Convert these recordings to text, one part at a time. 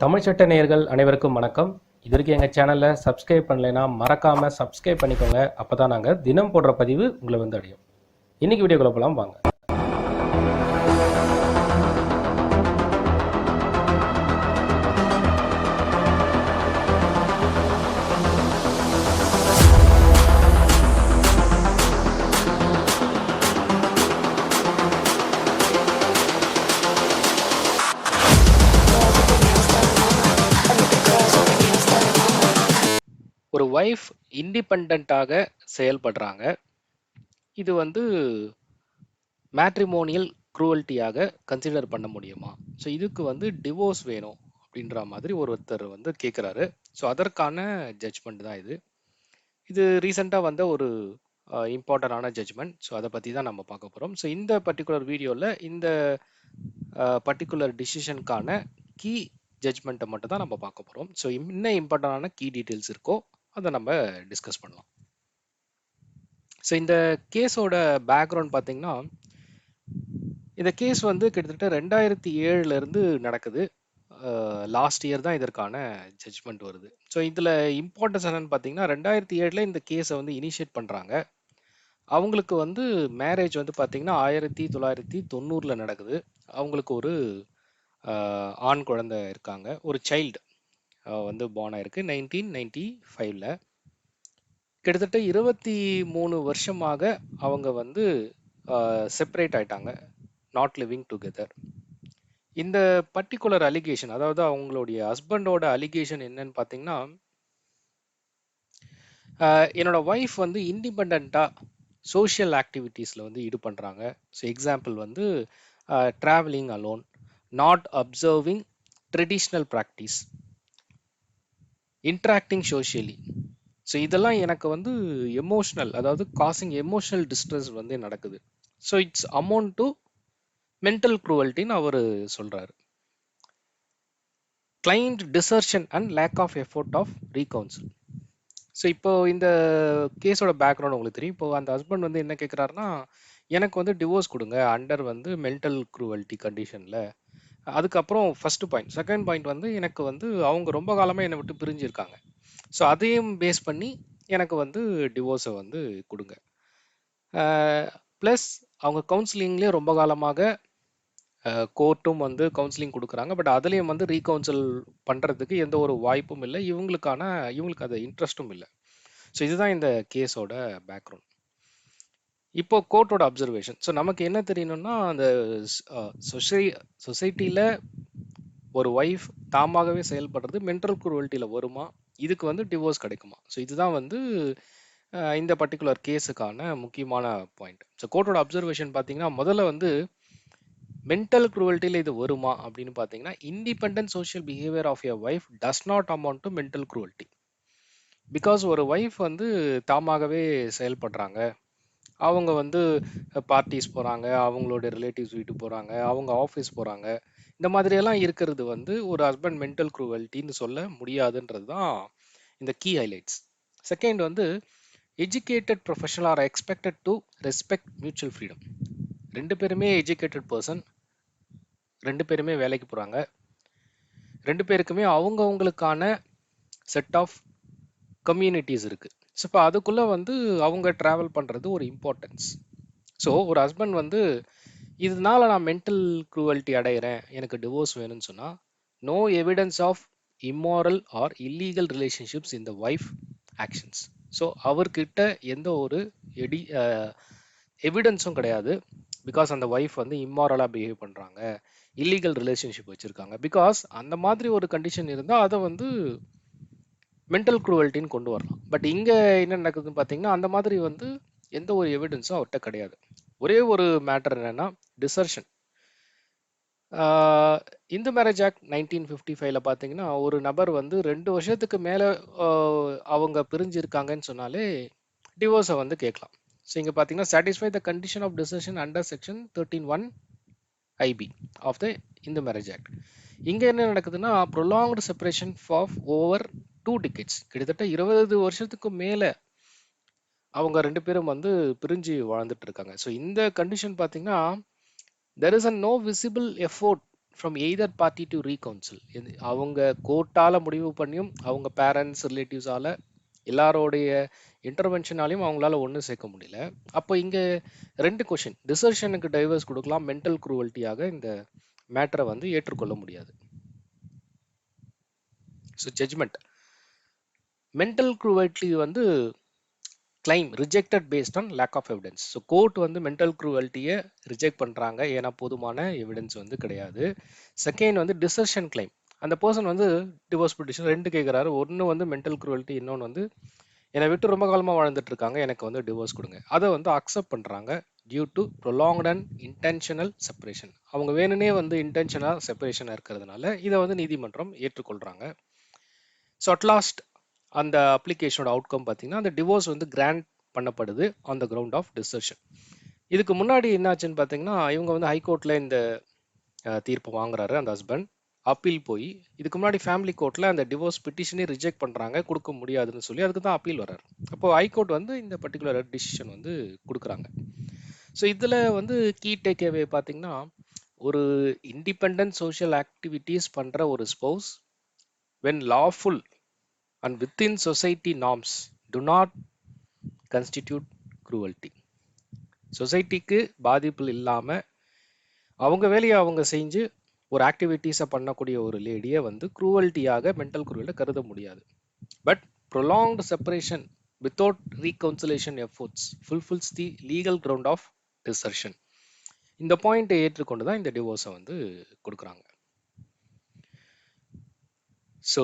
தமிழ் சட்ட நேயர்கள் அனைவருக்கும் வணக்கம். இது வரைக்கும் எங்கள் சேனலை சப்ஸ்கிரைப் பண்ணலைன்னா மறக்காமல் சப்ஸ்கிரைப் பண்ணிக்கோங்க. அப்போ தான் நாங்கள் தினம் போடுற பதிவு உங்களை வந்து அடையும். இன்றைக்கி வீடியோக்குள்ள போகலாம் வாங்க. ஒரு ஒய்ஃப் இண்டிபெண்ட்டாக செயல்படுறாங்க. இது வந்து மேட்ரிமோனியல் க்ரூவல்ட்டியாக கன்சிடர் பண்ண முடியுமா? ஸோ இதுக்கு வந்து டிவோர்ஸ் வேணும் அப்படின்ற மாதிரி ஒருத்தர் வந்து கேட்குறாரு. ஸோ அதற்கான ஜட்ஜ்மெண்ட் தான் இது. இது ரீசெண்டாக வந்த ஒரு இம்பார்ட்டண்டான ஜட்ஜ்மெண்ட். ஸோ அதை பற்றி தான் நம்ம பார்க்க போகிறோம். ஸோ இந்த பர்டிகுலர் வீடியோவில் இந்த பர்டிகுலர் டிசிஷனுக்கான கீ ஜட்ஜ்மெண்ட்டை மட்டும் தான் நம்ம பார்க்க போகிறோம். ஸோ என்ன இம்பார்ட்டண்டான கீ டீட்டெயில்ஸ் இருக்கோ அதை நம்ம டிஸ்கஸ் பண்ணலாம். ஸோ இந்த கேஸோட பேக்ரவுண்ட் பார்த்தீங்கன்னா, இந்த கேஸ் வந்து கிட்டத்தட்ட 2007 நடக்குது. லாஸ்ட் இயர் தான் இதற்கான ஜட்ஜ்மெண்ட் வருது. ஸோ இதில் இம்பார்ட்டன்ஸ் என்னன்னு பார்த்தீங்கன்னா, 2007 இந்த கேஸை வந்து இனிஷியேட் பண்ணுறாங்க. அவங்களுக்கு வந்து மேரேஜ் வந்து பார்த்தீங்கன்னா 1990 நடக்குது. அவங்களுக்கு ஒரு ஆண் குழந்தை இருக்காங்க, ஒரு சைல்டு வந்து பார்ன் ஆயிருக்கு 1995. கிட்டத்தட்ட 23 வருஷமாக அவங்க வந்து செப்பரேட் ஆயிட்டாங்க, நாட் லிவிங் டுகெதர். இந்த பர்டிகுலர் அலிகேஷன், அதாவது அவங்களுடைய ஹஸ்பண்டோட அலிகேஷன் என்னன்னு பார்த்தீங்கன்னா, என்னோட ஒய்ஃப் வந்து இண்டிபெண்ட்டாக சோஷியல் ஆக்டிவிட்டீஸில் வந்து ஈடுபடுறாங்க. ஸோ எக்ஸாம்பிள் வந்து travelling alone, not observing traditional practice, interacting socially. So இதெல்லாம் எனக்கு வந்து எமோஷ்னல், அதாவது காசிங் எமோஷனல் டிஸ்ட்ரெஸ் வந்து நடக்குது. So it's amount to mental க்ரூவல்ட்டின்னு அவர் சொல்கிறாரு. Client desertion and lack of effort of reconcile. So இப்போ இந்த கேஸோட பேக்ரவுண்ட் உங்களுக்கு தெரியும். இப்போ அந்த ஹஸ்பண்ட் வந்து என்ன கேட்குறாருன்னா, எனக்கு வந்து டிவோர்ஸ் கொடுங்க அண்டர் வந்து மென்டல் க்ரூவல்ட்டி கண்டிஷனில். அதுக்கப்புறம் ஃபர்ஸ்ட் பாயிண்ட். செகண்ட் பாயிண்ட் வந்து எனக்கு வந்து அவங்க ரொம்ப காலமாக என்னை விட்டு பிரிஞ்சிருக்காங்க. ஸோ அதையும் பேஸ் பண்ணி எனக்கு வந்து டிவோர்ஸை வந்து கொடுங்க. ப்ளஸ் அவங்க கவுன்சிலிங்லேயே ரொம்ப காலமாக கோர்ட்டும் வந்து கவுன்சிலிங் கொடுக்குறாங்க. பட் அதுலேயும் வந்து ரீகவுன்சில் பண்ணுறதுக்கு எந்த ஒரு வாய்ப்பும் இல்லை, இவங்களுக்கு அது இன்ட்ரெஸ்ட்டும் இல்லை. ஸோ இதுதான் இந்த கேஸோட பேக்ரவுண்ட். இப்போ கோர்ட்டோட அப்சர்வேஷன். ஸோ நமக்கு என்ன தெரியணும்னா, அந்த சொசைட்டியில் ஒரு ஒய்ஃப் தாமாகவே செயல்படுறது மென்டல் க்ரூவல்ட்டியில் வருமா, இதுக்கு வந்து டிவோர்ஸ் கிடைக்குமா? ஸோ இதுதான் வந்து இந்த பர்டிகுலர் கேஸுக்கான முக்கியமான பாயிண்ட். ஸோ கோர்ட்டோட அப்சர்வேஷன் பார்த்தீங்கன்னா, முதல்ல வந்து மென்டல் க்ரூவல்ட்டியில் இது வருமா அப்படின்னு பார்த்தீங்கன்னா, independent social behaviour of a wife does not amount to mental cruelty. Because ஒரு ஒய்ஃப் வந்து தாமாகவே செயல்படுறாங்க, அவங்க வந்து பார்ட்டிஸ் போகிறாங்க, அவங்களோட ரிலேட்டிவ்ஸ் வீட்டுக்கு போகிறாங்க, அவங்க ஆஃபீஸ் போகிறாங்க, இந்த மாதிரியெல்லாம் இருக்கிறது வந்து ஒரு ஹஸ்பண்ட் மென்டல் க்ரூவல்ட்டின்னு சொல்ல முடியாதுன்றது தான் இந்த கீ ஹைலைட்ஸ். செகண்ட் வந்து educated professional R expected to respect mutual freedom. ரெண்டு பேருமே எஜுகேட்டட் பர்சன், ரெண்டு பேருமே வேலைக்கு போகிறாங்க, ரெண்டு பேருக்குமே அவங்கவுங்களுக்கான செட் ஆஃப் கம்யூனிட்டிஸ் இருக்குது. ஸோ இப்போ அதுக்குள்ளே வந்து அவங்க ட்ராவல் பண்ணுறது ஒரு இம்பார்ட்டன்ஸ். ஸோ ஒரு ஹஸ்பண்ட் வந்து இதனால நான் மென்டல் க்ரூவல்ட்டி அடைகிறேன், எனக்கு டிவோர்ஸ் வேணும்னு சொன்னால், no evidence of immoral or illegal relationships in the wife actions. So அவர்கிட்ட எந்த ஒரு எவிடன்ஸும் கிடையாது. பிகாஸ் அந்த ஒய்ஃப் வந்து இம்மாரலாக பிஹேவ் பண்ணுறாங்க, இல்லீகல் ரிலேஷன்ஷிப் வச்சுருக்காங்க. பிகாஸ் அந்த மாதிரி ஒரு கண்டிஷன் இருந்தால் அதை வந்து மென்டல் க்ரூவல்ட்டின்னு கொண்டு வரலாம். பட் இங்கே என்ன நடக்குதுன்னு பார்த்தீங்கன்னா, அந்த மாதிரி வந்து எந்த ஒரு எவிடன்ஸும் அவர்கிட்ட கிடையாது. ஒரே ஒரு மேட்டர் என்னென்னா டிசர்ஷன். இந்து மேரேஜ் ஆக்ட் 1955 பார்த்தீங்கன்னா, ஒரு நபர் வந்து 2 வருஷத்துக்கு மேலே அவங்க பிரிஞ்சிருக்காங்கன்னு சொன்னாலே டிவோர்ஸை வந்து கேட்கலாம். ஸோ இங்கே பார்த்தீங்கன்னா, satisfy the condition of desertion under section 13(1) IB of the Hindu marriage act. இங்கே என்ன நடக்குதுன்னா, prolonged separation of over 2 decades, கிட்டத்தட்ட 20 வருஷத்துக்கு மேலே அவங்க ரெண்டு பேரும் வந்து பிரிஞ்சு வாழ்ந்துட்டு இருக்காங்க. ஸோ இந்த கண்டிஷன் பார்த்தீங்கன்னா, there is a no visible effort from either party to reconcile. அவங்க கோர்ட்டால முடிவு பண்ணியும் அவங்க பேரண்ட்ஸ் ரிலேட்டிவ்ஸால எல்லாரோடைய இன்டர்வென்ஷனாலையும் அவங்களால ஒன்று சேர்க்க முடியல. அப்போ இங்கே ரெண்டு கொஷின். டிசர்ஷனுக்கு டைவர்ஸ் கொடுக்கலாம், மென்டல் குரூவல்ட்டியாக இந்த மேட்டரை வந்து ஏற்றுக்கொள்ள முடியாது. ஸோ ஜட்ஜ்மெண்ட் மென்டல் குரூவல்ட்டி வந்து claim rejected based on lack of evidence. So court வந்து மென்டல் குரூவல்ட்டியை ரிஜெக்ட் பண்ணுறாங்க, ஏன்னா போதுமான எவிடன்ஸ் வந்து கிடையாது. செகண்ட் வந்து டிசர்ஷன் கிளைம். அந்த பர்சன் வந்து டிவோர்ஸ் பிட்டிஷன் ரெண்டு கேட்குறாரு. ஒன்று வந்து மென்டல் குரூவல்ட்டி, இன்னொன்று வந்து என்னை விட்டு ரொம்ப காலமாக வாழ்ந்துட்டு இருக்காங்க, எனக்கு வந்து டிவோர்ஸ் கொடுங்க. அதை வந்து அக்செப்ட் பண்ணுறாங்க due to prolonged and intentional separation. அவங்க வேணுனே வந்து இன்டென்ஷனாக செப்பரேஷனாக இருக்கிறதுனால இதை வந்து நீதிமன்றம் ஏற்றுக்கொள்கிறாங்க. ஸோ அட் லாஸ்ட் அந்த அப்ளிகேஷனோட அவுட்கம் பார்த்தீங்கன்னா அந்த டிவோர்ஸ் வந்து கிராண்ட் பண்ணப்படுது on the ground of desertion. இதுக்கு முன்னாடி என்னாச்சுன்னு பார்த்தீங்கன்னா இவங்க வந்து ஹைகோர்ட்டில் இந்த தீர்ப்பு வாங்குறாரு அந்த ஹஸ்பண்ட். அப்பீல் போய் இதுக்கு முன்னாடி ஃபேமிலி கோர்ட்டில் அந்த டிவோர்ஸ் பிட்டிஷனே ரிஜெக்ட் பண்ணுறாங்க, கொடுக்க முடியாதுன்னு சொல்லி அதுக்கு தான் அப்பீல் வர்றாரு. அப்போது ஹைகோர்ட் வந்து இந்த பர்டிகுலர் டிசிஷன் வந்து கொடுக்குறாங்க. ஸோ இதில் வந்து கீ டேக்அவே பார்த்தீங்கன்னா ஒரு இண்டிபெண்ட் சோஷியல் ஆக்டிவிட்டீஸ் பண்ணுற ஒரு spouse when lawful and within society norms to not constitute cruelty. சொசைட்டிக்கு பாதிப்பு இல்லாமல் அவங்க வேலையை அவங்க செஞ்சு ஒரு ஆக்டிவிட்டீஸை பண்ணக்கூடிய ஒரு லேடியை வந்து குரூவல்ட்டியாக மென்டல் குரூவல்ட்டை கருத முடியாது. But prolonged separation without reconciliation efforts fulfils the legal ground of desertion. இந்த பாயிண்ட்டை ஏற்றுக்கொண்டு தான் இந்த டிவோர்ஸை வந்து கொடுக்குறாங்க. ஸோ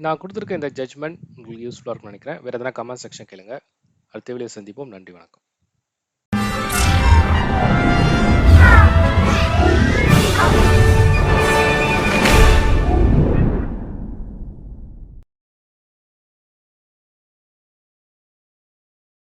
நான் கொடுத்துருக்க இந்த ஜட்ஜ்மெண்ட் உங்களுக்கு யூஸ்ஃபுல்லாக இருக்கும்னு நினைக்கிறேன். வேறு எதனா கமெண்ட் செக்ஷன் கேளுங்க. அடுத்த வீடியோ சந்திப்போம். நன்றி, வணக்கம்.